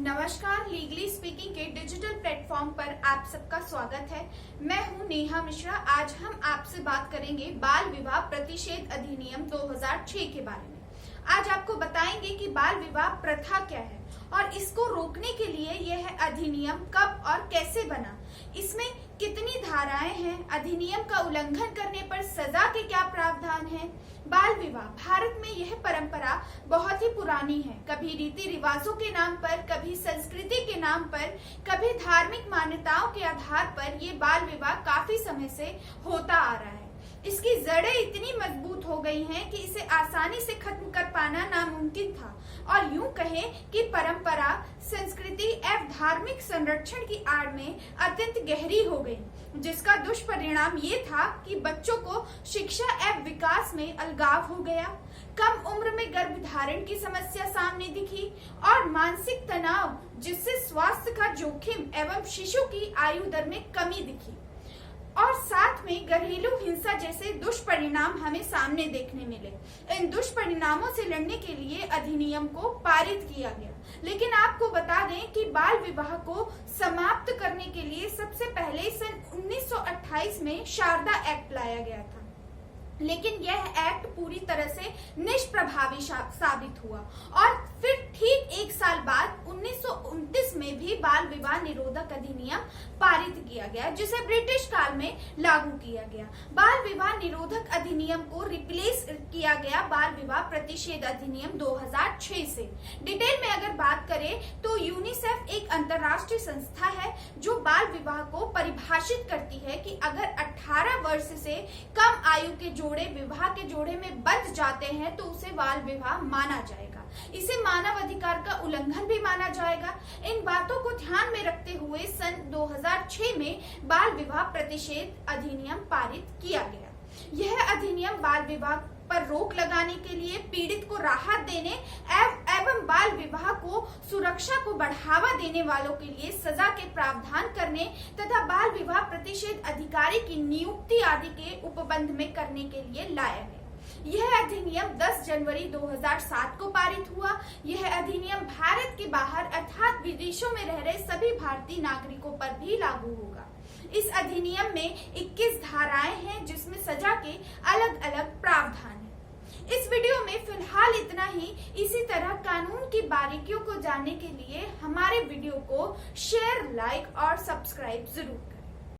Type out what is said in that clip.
नमस्कार, legally speaking के digital platform पर आप सबका स्वागत है। मैं हूं नेहा मिश्रा। आज हम आपसे बात करेंगे बाल विवाह प्रतिषेध अधिनियम 2006 के बारे में। आज आपको बताएंगे कि बाल विवाह प्रथा क्या है और इसको रोकने के लिए यह अधिनियम कब और कैसे बना, इसमें कितनी धाराएं हैं, अधिनियम का उल्लंघन करने पर सजा के क्या प्रावधान हैं। बाल विवाह भारत में यह परंपरा बहुत ही पुरानी है। कभी रीति रिवाजों के नाम पर, कभी संस्कृति के नाम पर, कभी धार्मिक मान्यताओं के आधार पर ये बाल विवाह काफी समय से होता आ रहा है। इसकी जड़ें इतनी मजबूत हो गई हैं कि इसे आसानी से खत्म कर पाना नामुमकिन था और यूं कहें कि परंपरा, संस्कृति एवं धार्मिक संरक्षण की आड़ में अत्यंत गहरी हो गई, जिसका दुष्परिणाम ये था कि बच्चों को शिक्षा एवं विकास में अलगाव हो गया, कम उम्र में गर्भधारण की समस्या सामने दिखी और मानसिक तनाव, जिससे स्वास्थ्य का जोखिम एवं शिशु की आयु दर में कमी दिखी और साथ में घरेलू हिंसा जैसे दुष्परिणाम हमें सामने देखने मिले। इन दुष्परिणामों से लड़ने के लिए अधिनियम को पारित किया गया। लेकिन आपको बता दें कि बाल विवाह को समाप्त करने के लिए सबसे पहले सन 1928 में शारदा एक्ट लाया गया था, लेकिन यह एक्ट पूरी तरह से निष्प्रभावी साबित हुआ और फिर ठीक एक साल बाद 1929 में भी बाल विवाह निरोधक अधिनियम पारित किया गया, जिसे ब्रिटिश काल में लागू किया गया। बाल विवाह निरोधक अधिनियम को रिप्लेस किया गया बाल विवाह प्रतिषेध अधिनियम 2006 से। डिटेल में अगर बात करें तो यूनिसेफ एक अंतर्राष्ट्रीय संस्था है जो बाल विवाह को परिभाषित करती है कि अगर 18 वर्ष से कम आयु के जोड़े विवाह के जोड़े में बंध जाते हैं तो उसे बाल विवाह माना जाएगा। इसे मानव अधिकार का उल्लंघन भी माना जाएगा। इन बातों को ध्यान में रखते हुए सन 2006 में बाल विवाह प्रतिषेध अधिनियम पारित किया गया। यह अधिनियम बाल विवाह पर रोक लगाने के लिए, पीड़ित को राहत देने एवं बाल विवाह को सुरक्षा को बढ़ावा देने वालों के लिए सजा के प्रावधान करने तथा बाल विवाह प्रतिषेध अधिकारी की नियुक्ति आदि के उपबंध में करने के लिए लाया गया। यह अधिनियम 10 जनवरी 2007 को पारित हुआ। यह अधिनियम भारत के बाहर अर्थात विदेशों में रह रहे सभी भारतीय नागरिकों पर भी लागू होगा। इस अधिनियम में 21 धाराएं हैं, जिसमें सजा के अलग अलग प्रावधान हैं। इस वीडियो में फिलहाल इतना ही। इसी तरह कानून की बारीकियों को जानने के लिए हमारे वीडियो को शेयर, लाइक और सब्सक्राइब जरूर